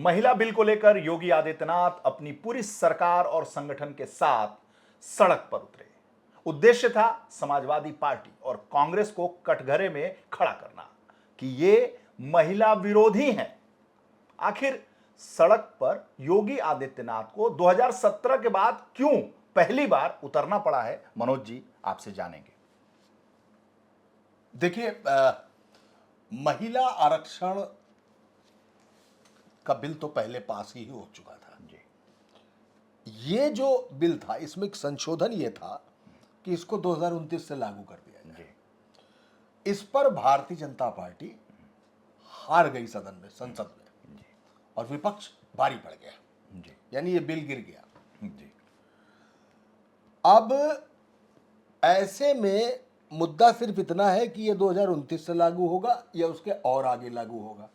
महिला बिल को लेकर योगी आदित्यनाथ अपनी पूरी सरकार और संगठन के साथ सड़क पर उतरे। उद्देश्य था समाजवादी पार्टी और कांग्रेस को कटघरे में खड़ा करना कि ये महिला विरोधी हैं। आखिर सड़क पर योगी आदित्यनाथ को 2017 के बाद क्यों पहली बार उतरना पड़ा है, मनोज जी आपसे जानेंगे। देखिए, महिला आरक्षण का बिल तो पहले पास ही हो चुका था जी। ये जो बिल था इसमें एक संशोधन ये था कि इसको 2029 से लागू कर दिया जाए। इस पर भारतीय जनता पार्टी हार गई सदन में, संसद में, और विपक्ष भारी पड़ गया, यानी ये बिल गिर गया जी। अब ऐसे में मुद्दा सिर्फ इतना है कि ये 2029 से लागू होगा या उसके और आगे लागू होगा,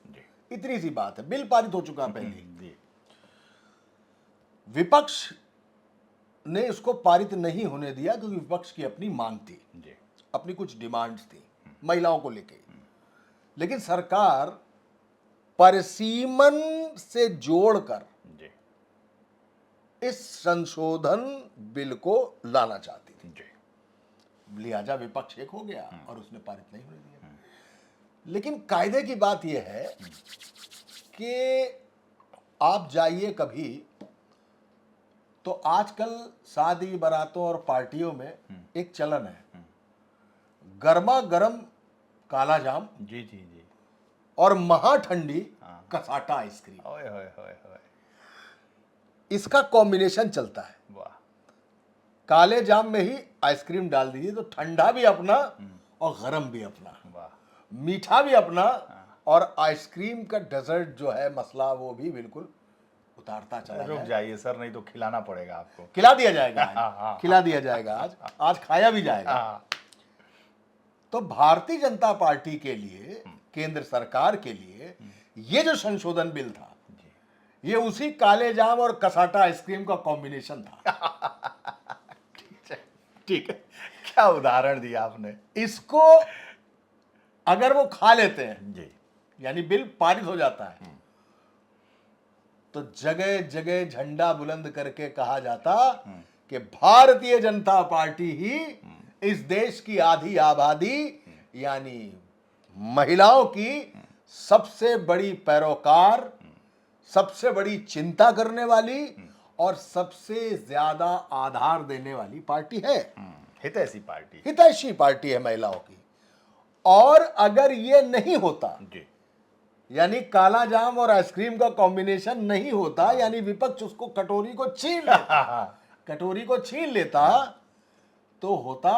इतनी सी बात है। बिल पारित हो चुका पहले। विपक्ष ने इसको पारित नहीं होने दिया क्योंकि विपक्ष की अपनी मांग थी, अपनी कुछ डिमांड्स थी महिलाओं को लेके। लेकिन सरकार परिसीमन से जोड़कर इस संशोधन बिल को लाना चाहती थी, लिहाजा विपक्ष एक हो गया और उसने पारित नहीं होने दिया। लेकिन कायदे की बात यह है कि आप जाइए कभी तो आजकल शादी बारातों और पार्टियों में एक चलन है, गर्मा गर्म काला जाम जी जी जी और महा ठंडी कसाटा आइसक्रीम, ओए होए होए होए, इसका कॉम्बिनेशन चलता है। वाह। काले जाम में ही आइसक्रीम डाल दीजिए तो ठंडा भी अपना और गरम भी अपना, वाह। मीठा भी अपना और आइसक्रीम का डेजर्ट जो है मसला वो भी बिल्कुल उतारता चला रुक जाइए सर, नहीं तो खिलाना पड़ेगा आपको। खिला दिया जाएगा आज, खिला दिया जाएगा आज खाया भी जाएगा। तो भारतीय जनता पार्टी के लिए, केंद्र सरकार के लिए ये जो संशोधन बिल था ये उसी काले जाम और कसाटा आइसक्रीम का कॉम्बिनेशन था। ठीक है, क्या उदाहरण दिया आपने। इसको अगर वो खा लेते हैं जी, यानी बिल पारित हो जाता है तो जगह जगह झंडा बुलंद करके कहा जाता कि भारतीय जनता पार्टी ही इस देश की आधी आबादी यानी महिलाओं की सबसे बड़ी पैरोकार, सबसे बड़ी चिंता करने वाली और सबसे ज्यादा आधार देने वाली पार्टी है। हितैषी पार्टी, हितैषी पार्टी है महिलाओं की। और अगर ये नहीं होता जी, यानी काला जाम और आइसक्रीम का कॉम्बिनेशन नहीं होता, यानी विपक्ष उसको कटोरी को छीन लेता, कटोरी को छीन लेता तो होता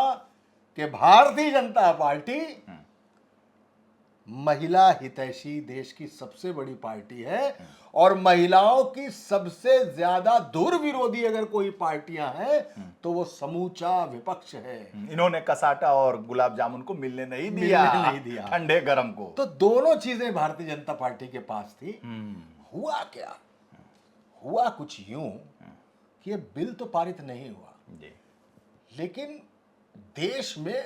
कि भारतीय जनता पार्टी महिला हितैषी देश की सबसे बड़ी पार्टी है और महिलाओं की सबसे ज्यादा दूर विरोधी अगर कोई पार्टियां हैं तो वो समूचा विपक्ष है। इन्होंने कसाटा और गुलाब जामुन को मिलने नहीं दिया, ठंडे गरम को। तो दोनों चीजें भारतीय जनता पार्टी के पास थी। हुआ क्या? हुआ कुछ यूं कि ये बिल तो पारित नहीं हुआ जी, लेकिन देश में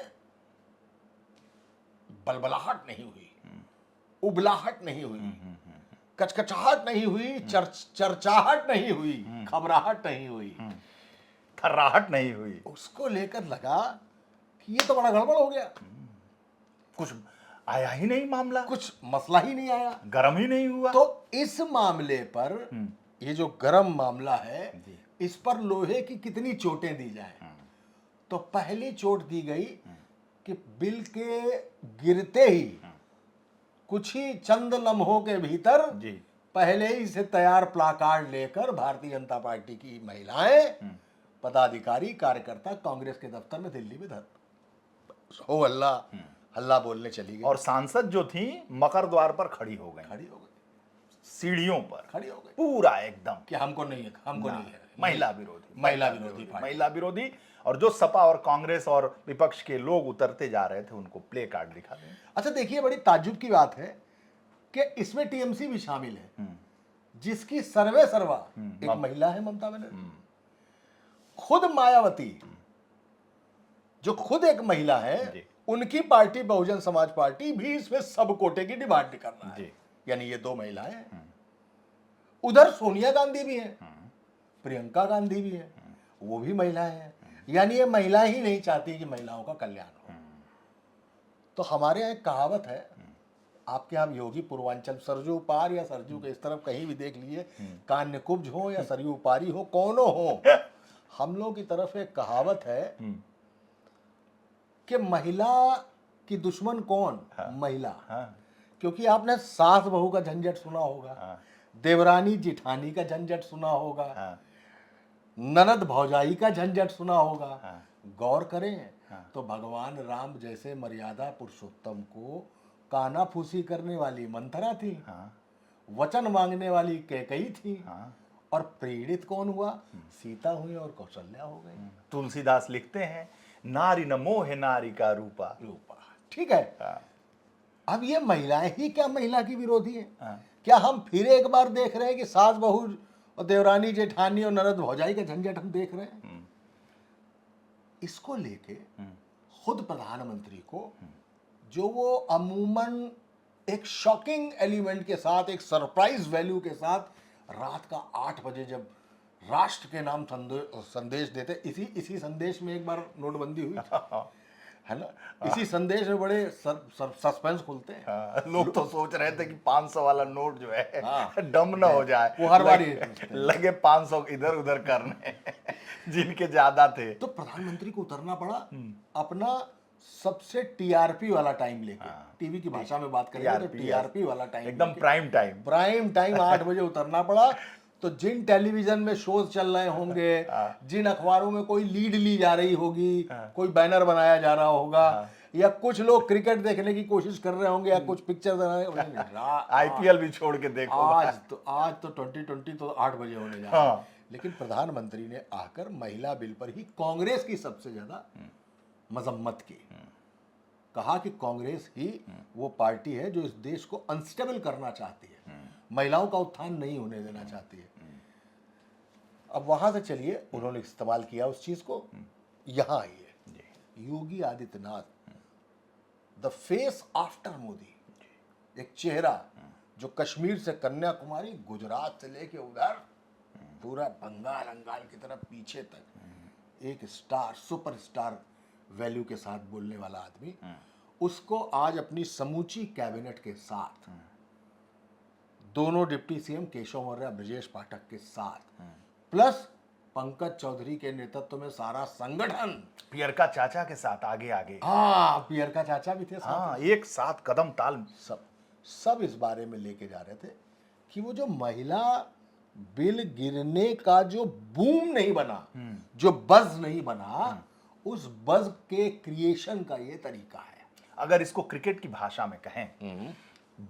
बलबलाहट नहीं हुई, उबलाहट नहीं हुई, कचकचाहट नहीं हुई, चर्चाहट नहीं हुई, खबराहट नहीं हुई, थर्राहट नहीं हुई। उसको लेकर लगा कि ये तो बड़ा गड़बड़ हो गया, कुछ आया ही नहीं मामला, कुछ मसला ही नहीं आया, गरम ही नहीं हुआ। तो इस मामले पर ये जो गरम मामला है इस पर लोहे की कितनी चोटें दी जाए। तो पहली चोट दी गई कि बिल के गिरते ही कुछ ही चंद लम्हों के भीतर जी, पहले ही से तैयार प्लाकार्ड लेकर भारतीय जनता पार्टी की महिलाएं, पदाधिकारी, कार्यकर्ता कांग्रेस के दफ्तर में दिल्ली में हो हल्ला बोलने चली गई। और सांसद जो थी मकर द्वार पर खड़ी हो गई, सीढ़ियों पर खड़ी हो गई, पूरा एकदम कि हमको नहीं है, हमको नहीं है। महिला विरोधी, महिला विरोधी। और जो सपा और कांग्रेस और विपक्ष के लोग उतरते जा रहे थे उनको प्ले कार्ड दिखा दें। अच्छा देखिए, बड़ी ताज्जुब की बात है कि इसमें टीएमसी भी शामिल है जिसकी सर्वे सर्वा एक महिला है, ममता बनर्जी। खुद मायावती जो खुद एक महिला है, उनकी पार्टी बहुजन समाज पार्टी भी इसमें सब कोटे की डिमांड कर रहा है। यानी ये दो महिलाएं उधर सोनिया गांधी भी है, प्रियंका गांधी भी है, वो भी महिलाएं हैं। यानी ये महिला ही नहीं चाहती कि महिलाओं का कल्याण हो। तो हमारे यहाँ एक कहावत है, आपके यहाँ योगी पूर्वांचल, सरजू पार या सरजू के इस तरफ कहीं भी देख लीजिए, कान्य कुब्ज हो या सरयू पारी हो, कौनो हो, हम लोग की तरफ एक कहावत है कि महिला की दुश्मन कौन? महिला। क्योंकि आपने सास बहू का झंझट सुना होगा, देवरानी जिठानी का झंझट सुना होगा, ननद भौजाई का झंझट सुना होगा। गौर करें तो भगवान राम जैसे मर्यादा पुरुषोत्तम को कानाफूसी करने वाली मंथरा थी, वचन मांगने वाली कैकई थी, और प्रेरित कौन हुआ? सीता हुई और कौशल्या हो गई। तुलसीदास लिखते हैं, नारी न मोह नारी का रूपा। ठीक है। अब ये महिलाएं ही क्या महिला की विरोधी है? क्या हम फिर एक बार देख रहे हैं कि सास बहू और देवरानी जेठानी और ननद भौजाई का झंझट हम देख रहे हैं? इसको लेके खुद प्रधानमंत्री को, जो वो अमूमन एक शॉकिंग एलिमेंट के साथ, एक सरप्राइज वैल्यू के साथ रात का 8 बजे जब राष्ट्र के नाम संदेश देते, इसी संदेश में एक बार नोटबंदी हुई है ना, इसी संदेश में बड़े सस्पेंस खुलते हैं। लोग तो सोच रहे थे कि 500 वाला नोट जो है डम ना हो जाए, वो हर बार लगे 500 इधर उधर करने जिनके ज्यादा थे। तो प्रधानमंत्री को उतरना पड़ा अपना सबसे टीआरपी वाला टाइम लेके। टीवी की भाषा में बात करें तो टीआरपी वाला टाइम, एकदम प्राइम टाइम 8 बजे उतरना पड़ा। तो जिन टेलीविजन में शोज चल रहे होंगे, जिन अखबारों में कोई लीड ली जा रही होगी, कोई बैनर बनाया जा रहा होगा, या कुछ लोग क्रिकेट देखने की कोशिश कर रहे होंगे, या कुछ पिक्चर आईपीएल भी छोड़ के देखो। आज तो 2020 तो 8 बजे होने जा रहा है। लेकिन प्रधानमंत्री ने आकर महिला बिल पर ही कांग्रेस की सबसे ज्यादा मजम्मत की। कहा कि कांग्रेस ही वो पार्टी है जो इस देश को अनस्टेबल करना चाहती है, महिलाओं का उत्थान नहीं होने देना चाहती है। अब वहां से चलिए, उन्होंने इस्तेमाल किया उस चीज को, यहां आइए। Yogi Adityanath, the face after Modi, एक चेहरा जो कश्मीर से कन्याकुमारी, गुजरात से लेके उधर पूरा बंगाल की तरफ पीछे तक एक स्टार, सुपरस्टार वैल्यू के साथ बोलने वाला आदमी, उसको आज अपनी समूची कैबिनेट के साथ, दोनों डिप्टी सीएम केशव मौर्य, ब्रजेश पाठक के साथ, प्लस पंकज चौधरी के नेतृत्व में सारा संगठन, पियरका चाचा के साथ आगे आगे, पियरका चाचा भी थे साथ, एक साथ कदम ताल, सब इस बारे में लेके जा रहे थे कि वो जो महिला बिल गिरने का जो बूम नहीं बना, जो बज नहीं बना, उस बज के क्रिएशन का ये तरीका है। अगर इसको क्रिकेट की भाषा में कहें,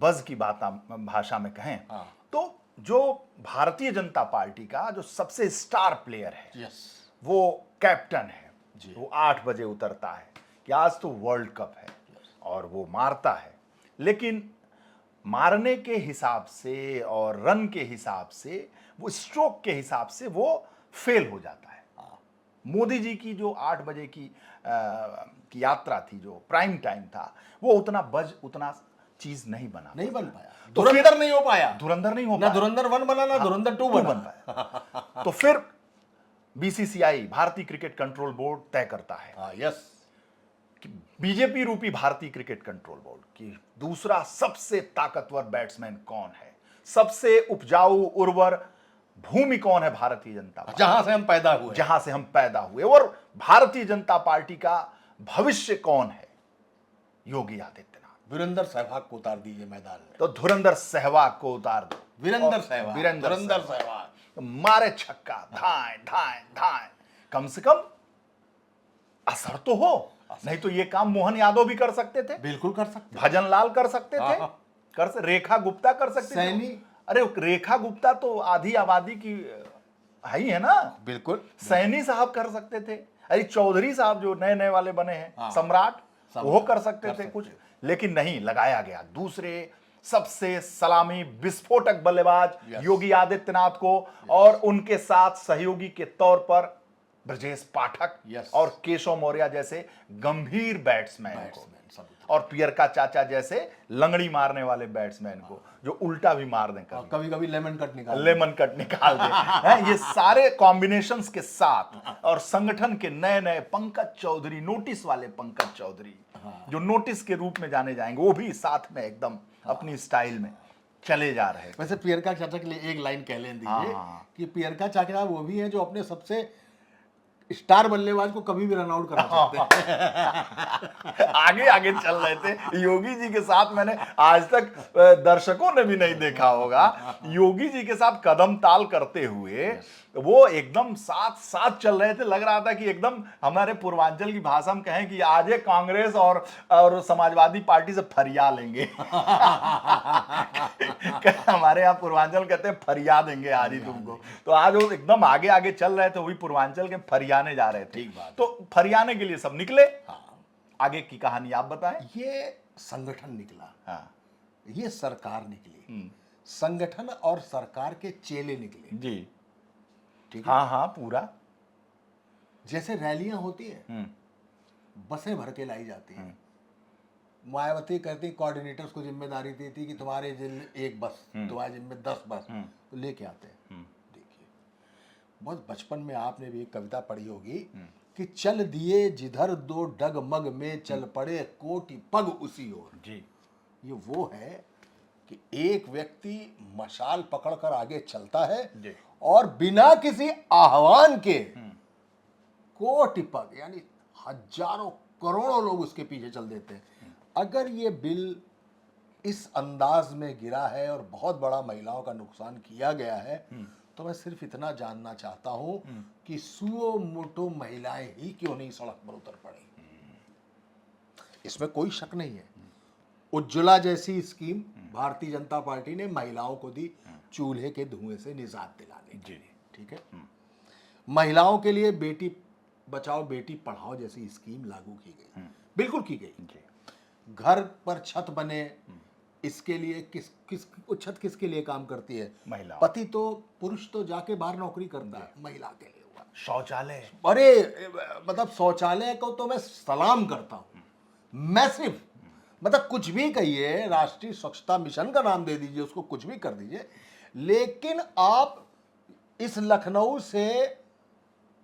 बज की भाषा में कहें, तो जो भारतीय जनता पार्टी का जो सबसे स्टार प्लेयर है, वो कैप्टन है, वो 8 बजे उतरता है कि आज तो वर्ल्ड कप है, और वो मारता है। लेकिन मारने के हिसाब से और रन के हिसाब से, वो स्ट्रोक के हिसाब से वो फेल हो जाता है। मोदी जी की जो 8 बजे की यात्रा थी, जो प्राइम टाइम था, वो उतना चीज नहीं बन पाया, धुरंधर नहीं हो पाया, ना धुरंधर 1 बना, ना धुरंधर 2 बन पाया। तो फिर बीसीसीआई, भारतीय क्रिकेट कंट्रोल बोर्ड तय करता है कि बीजेपी रूपी भारतीय क्रिकेट कंट्रोल बोर्ड की दूसरा सबसे ताकतवर बैट्समैन कौन है, सबसे उपजाऊ उर्वर भूमि कौन है भारतीय जनता पार्टी, जहां से हम पैदा हुए, और भारतीय जनता पार्टी का भविष्य कौन है, योगी आदित्यनाथ। वीरेंद्र सहवाग को उतार दीजिए मैदान में, तो धुरंधर सहवाग को उतार दो, वीरेंद्र सहवाग मारे छक्का, धाएं, कम से कम असर तो हो। नहीं तो ये काम मोहन यादव भी कर सकते थे, बिल्कुल कर सकते, भजन लाल कर सकते थे, रेखा गुप्ता कर सकते थे। अरे रेखा गुप्ता तो आधी आबादी की है ना, बिल्कुल। सैनी साहब कर सकते थे, अरे चौधरी साहब जो नए वाले बने हैं, सम्राट, वो कर सकते थे कुछ। लेकिन नहीं, लगाया गया दूसरे सबसे सलामी विस्फोटक बल्लेबाज योगी आदित्यनाथ को, और उनके साथ सहयोगी के तौर पर ब्रजेश पाठक और केशव मौर्य जैसे गंभीर बैट्समैन को। और पियरका चाचा जैसे लंगड़ी मारने वाले बैट्समैन को जो उल्टा भी मार दें, कभी कभी लेमन कट निकाल दें हैं, ये सारे कॉम्बिनेशंस के साथ और संगठन के नए नए पंकज चौधरी, नोटिस वाले पंकज चौधरी जो नोटिस के रूप में जाने जाएंगे, वो भी साथ में एकदम अपनी स्टाइल में चले जा रहे हैं। वैसे पियरका चाचा के लिए एक लाइन कह लें दीजिए कि पियरका चाचा वो भी है जो अपने सबसे स्टार बल्लेबाज को कभी भी रन आउट करा सकते हैं। आगे आगे चल रहे थे योगी जी के साथ। मैंने आज तक दर्शकों ने भी नहीं देखा होगा, योगी जी के साथ कदम ताल करते हुए वो एकदम साथ साथ चल रहे थे। लग रहा था कि एकदम हमारे पूर्वांचल की भाषा में कहें कि आज ये कांग्रेस और समाजवादी पार्टी से फरिया लेंगे। हमारे यहाँ पूर्वांचल कहते हैं फरिया देंगे आज ही तुमको। तो आज वो एकदम आगे आगे चल रहे थे, वही पूर्वांचल के फरियाने जा रहे थे। ठीक बात। तो फरियाने के लिए सब निकले। आगे की कहानी आप बताएं। ये संगठन निकला, हाँ, ये सरकार निकली, संगठन और सरकार के चेले निकले जी। ठीक है। हाँ हाँ पूरा। जैसे रैलियां होती हैं, बसें भर के लाई जाती हैं, मायावती कहती कोऑर्डिनेटर्स को जिम्मेदारी दी थी कि तुम्हारे जिले एक बस, तुम्हारे जिले में 10 बस तो लेके आते हैं। देखिए बहुत बचपन में आपने भी एक कविता पढ़ी होगी कि चल दिए जिधर दो डगमग में चल पड़े कोटि पग उसी ओर। जी। ये वो है कि एक व्यक्ति मशाल पकड़कर आगे चलता है जी। और बिना किसी आह्वान के कोटि पग यानी हजारों करोड़ों लोग उसके पीछे चल देते हैं। अगर ये बिल इस अंदाज में गिरा है और बहुत बड़ा महिलाओं का नुकसान किया गया है, तो मैं सिर्फ इतना जानना चाहता हूं कि सुओ मोटो महिलाएं ही क्यों नहीं सड़क पर उतर पड़ी। इसमें कोई शक नहीं है। उज्ज्वला जैसी स्कीम भारतीय जनता पार्टी ने महिलाओं को दी चूल्हे के धुएं से निजात दिलाने के लिए। ठीक है। महिलाओं के लिए बेटी बचाओ बेटी पढ़ाओ जैसी स्कीम लागू की गई, बिल्कुल की गई। घर पर छत बने, इसके लिए किस छत किसके लिए काम करती है? महिला। पति तो पुरुष तो जाके बाहर नौकरी करता है, महिला के लिए हुआ शौचालय। अरे मतलब शौचालय को तो मैं सलाम करता हूं, मैसिव। मतलब कुछ भी कहिए, राष्ट्रीय स्वच्छता मिशन का नाम दे दीजिए, उसको कुछ भी कर दीजिए, लेकिन आप इस लखनऊ से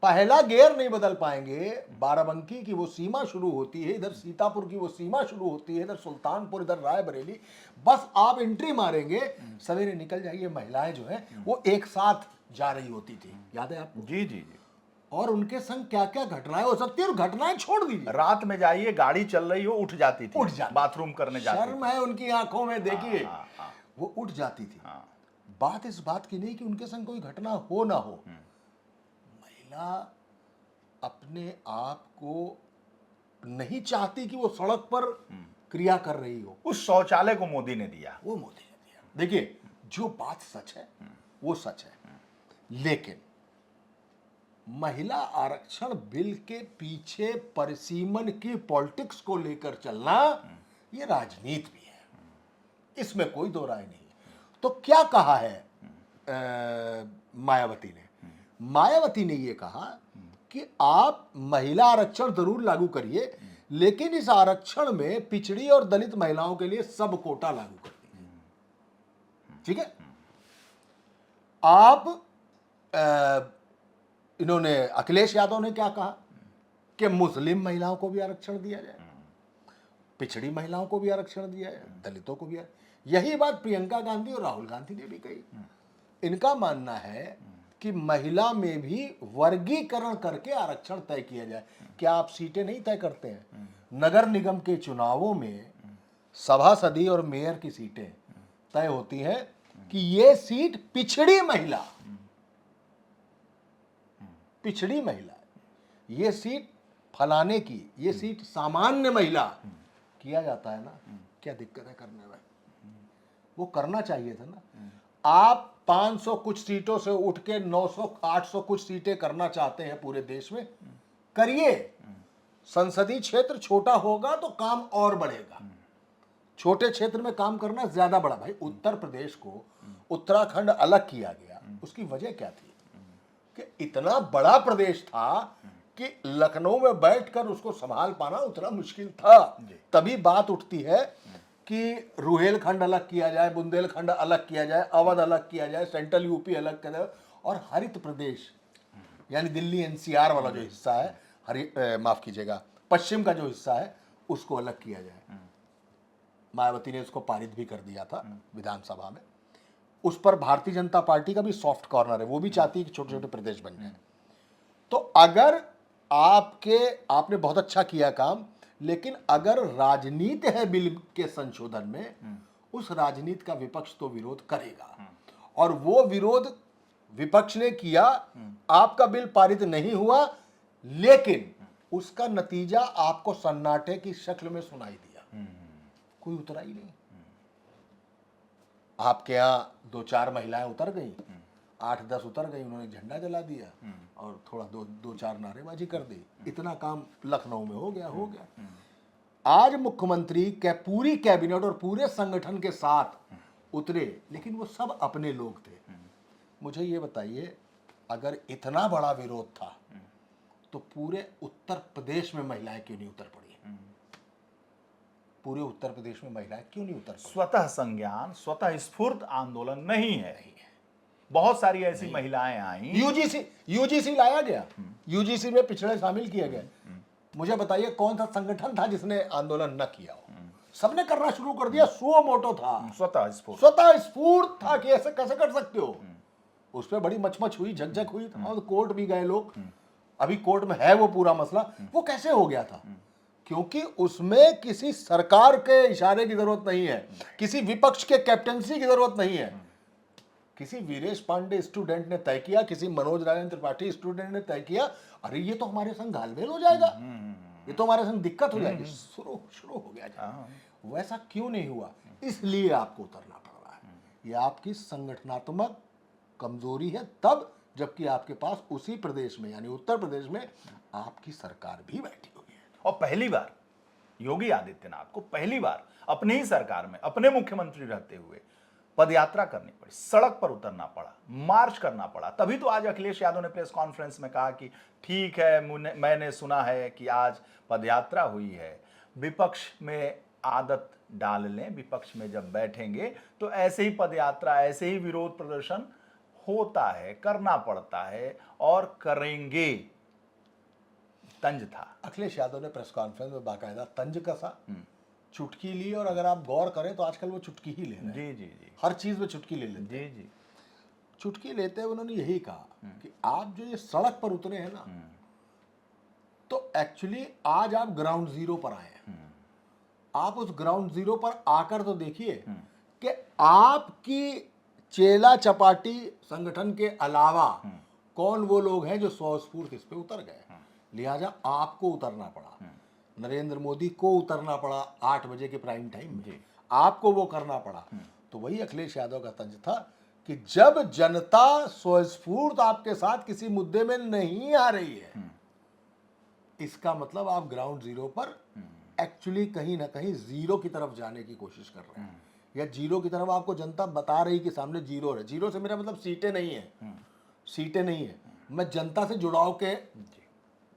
पहला गियर नहीं बदल पाएंगे। बाराबंकी की वो सीमा शुरू होती है, इधर सीतापुर की वो सीमा शुरू होती है, इधर सुल्तानपुर, इधर रायबरेली। बस आप एंट्री मारेंगे, सवेरे निकल जाइए। महिलाएं जो हैं वो एक साथ जा रही होती थी, याद है आपको? जी जी जी। और उनके संग क्या क्या घटनाएं हो सकती है, और घटनाएं छोड़ दीजिए। रात में जाइए, गाड़ी चल रही हो, उठ जाती थी, उठ जाती, बाथरूम करने जाती शर्म है उनकी आंखों में, देखिए वो उठ जाती थी। बात इस बात की नहीं कि उनके संग कोई घटना हो ना हो, महिला अपने आप को नहीं चाहती कि वो सड़क पर क्रिया कर रही हो। उस शौचालय को मोदी ने दिया, वो मोदी ने दिया। देखिए जो बात सच है वो सच है, लेकिन महिला आरक्षण बिल के पीछे परिसीमन की पॉलिटिक्स को लेकर चलना ये राजनीति भी है, इसमें कोई दो राय नहीं है। तो क्या कहा है मायावती ने? मायावती ने ये कहा कि आप महिला आरक्षण जरूर लागू करिए, लेकिन इस आरक्षण में पिछड़ी और दलित महिलाओं के लिए सब कोटा लागू कर दीजिए। ठीक है। आप इन्होंने अखिलेश यादव ने क्या कहा कि मुस्लिम महिलाओं को भी आरक्षण दिया जाए, पिछड़ी महिलाओं को भी आरक्षण दिया जाए, दलितों को भी। यही बात प्रियंका गांधी और राहुल गांधी ने भी कही। इनका मानना है कि महिला में भी वर्गीकरण करके आरक्षण तय किया जाए। क्या आप सीटें नहीं तय करते हैं? नगर निगम के चुनावों में सभासदी और मेयर की सीटें तय होती हैं कि ये सीट पिछड़ी महिला, ये सीट फलाने की, ये सीट सामान्य महिला, किया जाता है ना। क्या दिक्कत है करने में? वो करना चाहिए था ना। आप 500 कुछ सीटों से उठ के 900 800 कुछ सीटें करना चाहते हैं पूरे देश में, करिए। संसदीय क्षेत्र छोटा होगा तो काम और बढ़ेगा, छोटे क्षेत्र में काम करना ज्यादा बड़ा। भाई उत्तर प्रदेश को उत्तराखंड अलग किया गया, उसकी वजह क्या थी कि इतना बड़ा प्रदेश था कि लखनऊ में बैठकर उसको संभाल पाना उतना मुश्किल था। तभी बात उठती है कि रुहेलखंड अलग किया जाए, बुंदेलखंड अलग किया जाए, अवध अलग किया जाए, सेंट्रल यूपी अलग किया जाए, और हरित प्रदेश यानी दिल्ली एनसीआर वाला जो हिस्सा है, माफ कीजिएगा, पश्चिम का जो हिस्सा है उसको अलग किया जाए। मायावती ने उसको पारित भी कर दिया था विधानसभा में। उस पर भारतीय जनता पार्टी का भी सॉफ्ट कॉर्नर है, वो भी चाहती है कि छोटे छोटे प्रदेश बन जाए। तो अगर आपने बहुत अच्छा किया काम, लेकिन अगर राजनीति है बिल के संशोधन में, उस राजनीति का विपक्ष तो विरोध करेगा, और वो विरोध विपक्ष ने किया। आपका बिल पारित नहीं हुआ, लेकिन उसका नतीजा आपको सन्नाटे की शक्ल में सुनाई दिया, कोई उतरा ही नहीं। आपके यहाँ 2-4 महिलाएं उतर गई, 8-10 उतर गई, उन्होंने झंडा जला दिया और थोड़ा 2-4 नारेबाजी कर दी, इतना काम लखनऊ में हो गया। आज मुख्यमंत्री के पूरी कैबिनेट और पूरे संगठन के साथ उतरे, लेकिन वो सब अपने लोग थे। मुझे ये बताइए, अगर इतना बड़ा विरोध था तो पूरे उत्तर प्रदेश में महिलाएं क्यों नहीं उतर पड़ी? पूरे उत्तर प्रदेश में महिलाएं क्यों नहीं उतर पड़ी? स्वतः संज्ञान, स्वतः स्फूर्त आंदोलन नहीं है। बहुत सारी ऐसी महिलाएं आई। यूजीसी लाया गया, यूजीसी में पिछड़े शामिल किए गए। मुझे बताइए कौन सा संगठन था जिसने आंदोलन न किया हो? सबने करना शुरू कर दिया, सुओ मोटो था, स्वतः स्फूर्त था कि ऐसे कैसे कर सकते हो। उस पर बड़ी मचमच हुई, झकझक हुई, और कोर्ट भी गए लोग। अभी कोर्ट में है वो पूरा मसला। वो कैसे हो गया था? क्योंकि उसमें किसी सरकार के इशारे की जरूरत नहीं है, किसी विपक्ष के कैप्टनसी की जरूरत नहीं है। किसी वीरेश पांडे स्टूडेंट ने तय किया, किसी मनोज राजेंद्र त्रिपाठी स्टूडेंट ने तय किया, अरे ये तो हमारे संग घालमेल हो जाएगा, ये तो हमारे संग दिक्कत हो जाएगी, शुरू हो गया। वैसा क्यों नहीं हुआ? इसलिए आपको उतरना पड़ रहा है। ये आपकी संगठनात्मक कमजोरी है, तब जबकि आपके पास उसी प्रदेश में यानी उत्तर प्रदेश में आपकी सरकार भी बैठी हुई है। और पहली बार योगी आदित्यनाथ को पहली बार अपनी ही सरकार में अपने मुख्यमंत्री रहते हुए पदयात्रा करनी पड़ी, सड़क पर उतरना पड़ा, मार्च करना पड़ा। तभी तो आज अखिलेश यादव ने प्रेस कॉन्फ्रेंस में कहा कि ठीक है, मैंने सुना है कि आज पदयात्रा हुई है, विपक्ष में आदत डाल लें, विपक्ष में जब बैठेंगे तो ऐसे ही पदयात्रा, ऐसे ही विरोध प्रदर्शन होता है, करना पड़ता है और करेंगे। तंज था। अखिलेश यादव ने प्रेस कॉन्फ्रेंस में बाकायदा तंज कसा, चुटकी ली, और अगर आप गौर करें तो आजकल वो चुटकी ही ले रहे हैं। जी। हर चीज में चुटकी ले लेते हैं। जी। चुटकी लेते हुए उन्होंने यही कहा कि आप जो ये सड़क पर उतरे हैं ना, तो एक्चुअली आज आप ग्राउंड जीरो पर आए हैं। आप उस ग्राउंड जीरो पर आकर तो देखिए कि आपकी चेला चपाटी संगठन के अलावा कौन वो लोग हैं जो स्वस्फूर्त इस पे उतर गए। लिहाजा आपको उतरना पड़ा, नरेंद्र मोदी को उतरना पड़ा 8 बजे के प्राइम टाइम में, आपको वो करना पड़ा। तो वही अखिलेश यादव का तंज था कि जब जनता स्वस्फूर्त आपके साथ किसी मुद्दे में नहीं आ रही है, इसका मतलब आप ग्राउंड जीरो पर एक्चुअली कहीं ना कहीं जीरो की तरफ जाने की कोशिश कर रहे हैं, या जीरो की तरफ आपको जनता बता रही कि सामने जीरो है। जीरो से मेरा मतलब सीटें नहीं है, सीटें नहीं है, मैं जनता से जुड़ाव के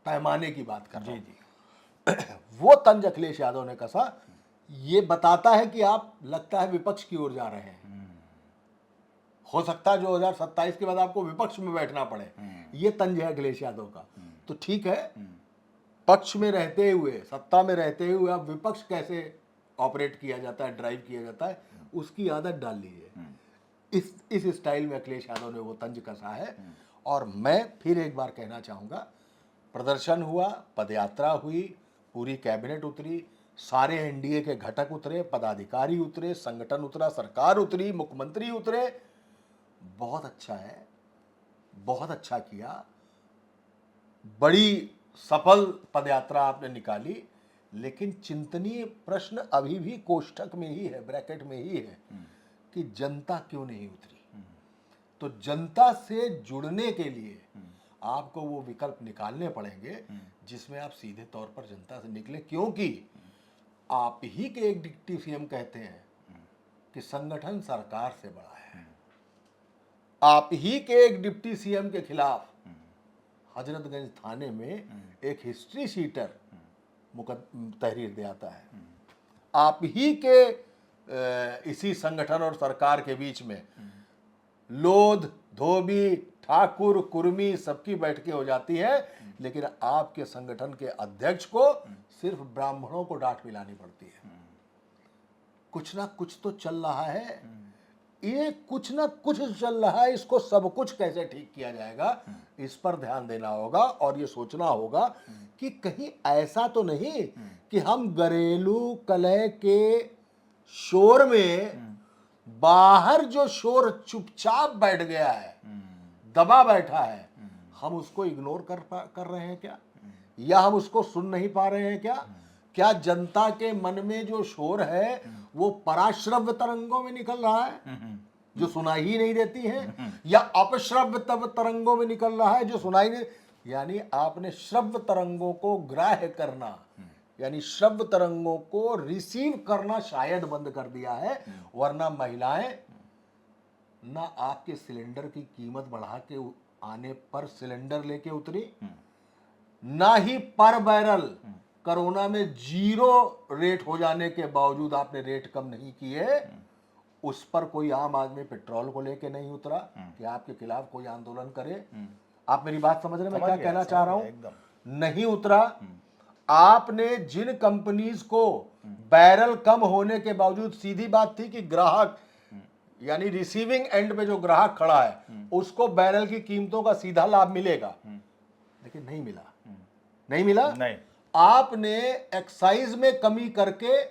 पैमाने की बात कर रहा हूं। वो तंज अखिलेश यादव ने कसा। ये बताता है कि आप लगता है विपक्ष की ओर जा रहे हैं। हो सकता है 2027 के बाद आपको विपक्ष में बैठना पड़े, ये तंज है अखिलेश यादव का। तो ठीक है, पक्ष में रहते हुए, सत्ता में रहते हुए आप विपक्ष कैसे ऑपरेट किया जाता है, ड्राइव किया जाता है, उसकी आदत डाल लीजिए। इस स्टाइल में अखिलेश यादव ने वो तंज कसा है। और मैं फिर एक बार कहना चाहूंगा, प्रदर्शन हुआ, पदयात्रा हुई, पूरी कैबिनेट उतरी, सारे एनडीए के घटक उतरे, पदाधिकारी उतरे, संगठन उतरा, सरकार उतरी, मुख्यमंत्री उतरे। बहुत अच्छा है, बहुत अच्छा किया, बड़ी सफल पदयात्रा आपने निकाली। लेकिन चिंतनीय प्रश्न अभी भी कोष्ठक में ही है, ब्रैकेट में ही है कि जनता क्यों नहीं उतरी। तो जनता से जुड़ने के लिए आपको वो विकल्प निकालने पड़ेंगे जिसमें आप सीधे तौर पर जनता से निकले, क्योंकि आप ही के एक डिप्टी सीएम कहते हैं कि संगठन सरकार से बड़ा है। आप ही के एक डिप्टी सीएम के खिलाफ हजरतगंज थाने में एक हिस्ट्री शीटर तहरीर दे आता है। आप ही के इसी संगठन और सरकार के बीच में लोध, धोबी, ठाकुर, कुर्मी सबकी बैठकें हो जाती है, लेकिन आपके संगठन के अध्यक्ष को सिर्फ ब्राह्मणों को डांट मिलानी पड़ती है। कुछ ना कुछ तो चल रहा है, ये कुछ ना कुछ चल रहा है, इसको सब कुछ कैसे ठीक किया जाएगा, इस पर ध्यान देना होगा और ये सोचना होगा कि कहीं ऐसा तो नहीं कि हम घरेलू कलह के शोर में बाहर जो शोर चुपचाप बैठ गया है, दबा बैठा है, हम उसको इग्नोर कर रहे हैं क्या, या हम उसको सुन नहीं पा रहे हैं क्या? क्या जनता के मन में जो शोर है वो पराश्रव्य तरंगों में निकल रहा है जो सुनाई ही नहीं देती है, या अपश्रव्य तरंगों में निकल रहा है जो सुनाई नहीं? यानी आपने श्रव्य तरंगों को ग्राह्य करना, यानी श्रव्य तरंगों को रिसीव करना शायद बंद कर दिया है। वरना महिलाएं ना आपके सिलेंडर की कीमत बढ़ा के आने पर सिलेंडर लेके उतरी, ना ही पर बैरल कोरोना में 0 रेट हो जाने के बावजूद आपने रेट कम नहीं किए, उस पर कोई आम आदमी पेट्रोल को लेके नहीं उतरा कि आपके खिलाफ कोई आंदोलन करे। आप मेरी बात समझ रहे हैं मैं क्या कहना चाह रहा हूं? नहीं उतरा। आपने जिन कंपनीज को बैरल कम होने के बावजूद, सीधी बात थी कि ग्राहक यानी रिसीविंग एंड पे जो ग्राहक खड़ा है उसको बैरल की कीमतों का सीधा लाभ मिलेगा, लेकिन नहीं मिला। नहीं मिला। नहीं। आपने एक्साइज में कमी करके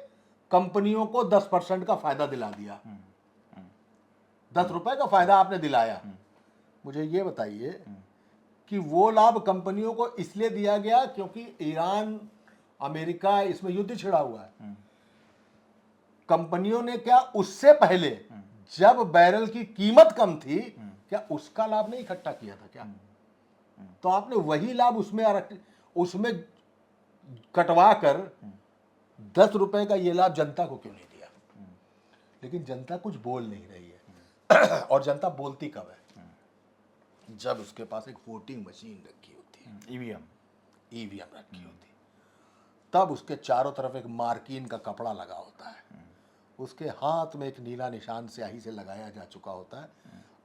कंपनियों को 10% का फायदा दिला दिया, 10 रुपए का फायदा आपने दिलाया। मुझे ये बताइए कि वो लाभ कंपनियों को इसलिए दिया गया क्योंकि ईरान, अमेरिका इसमें युद्ध छिड़ा हुआ है। कंपनियों ने क्या उससे पहले जब बैरल की कीमत कम थी, क्या उसका लाभ नहीं इकट्ठा किया था क्या? तो आपने वही लाभ उसमें कटवा कर 10 रुपए का ये लाभ जनता को क्यों नहीं दिया? लेकिन जनता कुछ बोल नहीं रही है। और जनता बोलती कब है? जब उसके पास एक वोटिंग मशीन रखी होती है, ईवीएम रखी होती है, तब उसके चारों तरफ एक मार्किन का कपड़ा लगा होता है, उसके हाथ में एक नीला निशान स्याही से लगाया जा चुका होता है,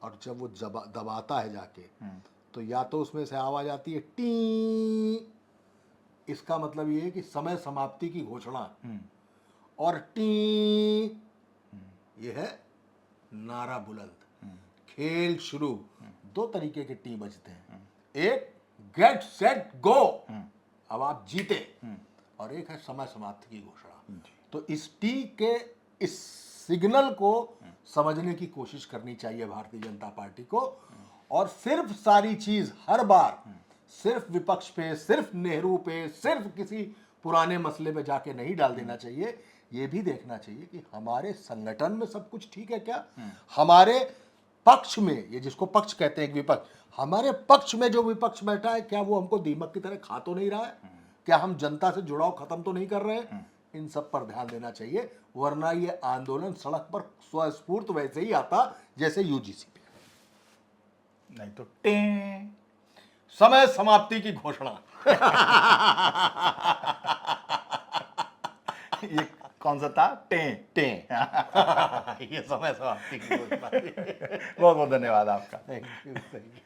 और जब वो दबाता है जाके तो या तो उसमें से आवाज आती है टी, इसका मतलब ये है कि समय समाप्ति की घोषणा, और टी ये है नारा बुलंद, खेल शुरू। 2 तरीके के टी बजते हैं, एक गेट सेट गो, अब आप जीते, और एक है समय समाप्ति की घोषणा। तो इस टी के इस सिग्नल को समझने की कोशिश करनी चाहिए भारतीय जनता पार्टी को, और सिर्फ सारी चीज हर बार सिर्फ विपक्ष पे, सिर्फ नेहरू पे, सिर्फ किसी पुराने मसले पे जाके नहीं डाल देना चाहिए। ये भी देखना चाहिए कि हमारे संगठन में सब कुछ ठीक है क्या, हमारे पक्ष में, ये जिसको पक्ष कहते हैं एक विपक्ष, हमारे पक्ष में जो विपक्ष बैठा है क्या वो हमको दीमक की तरह खा तो नहीं रहा है? क्या हम जनता से जुड़ाव खत्म तो नहीं कर रहे हैं? इन सब पर ध्यान देना चाहिए, वरना ये आंदोलन सड़क पर स्वस्फूर्त वैसे ही आता जैसे यूजीसी पे। नहीं तो टे समय समाप्ति की घोषणा। ये कौन सा था? टे टे। ये समय समाप्ति की घोषणा। बहुत बहुत धन्यवाद आपका। Thank you.